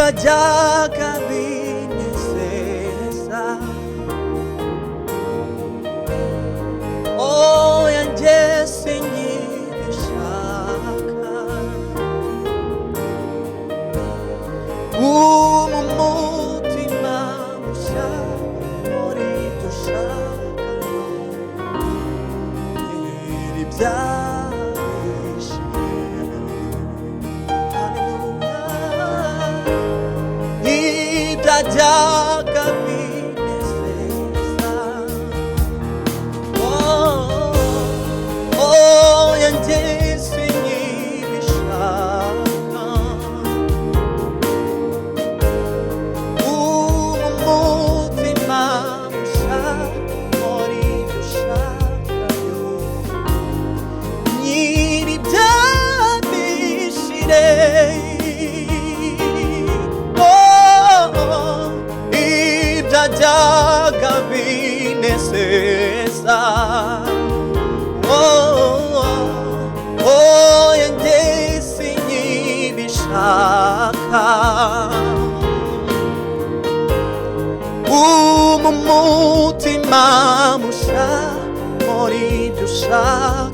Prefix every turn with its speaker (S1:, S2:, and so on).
S1: ibyajaga binezeza oya njye sinkibishaka umutima mushya muri dushaka ibyajaga binezeza oya njye sinkibishaka umutima mushya muri dushakayo nyir'ibyabishire ibyajaga binezeza oya njye sinkibishaka umutima mushya muri dushaka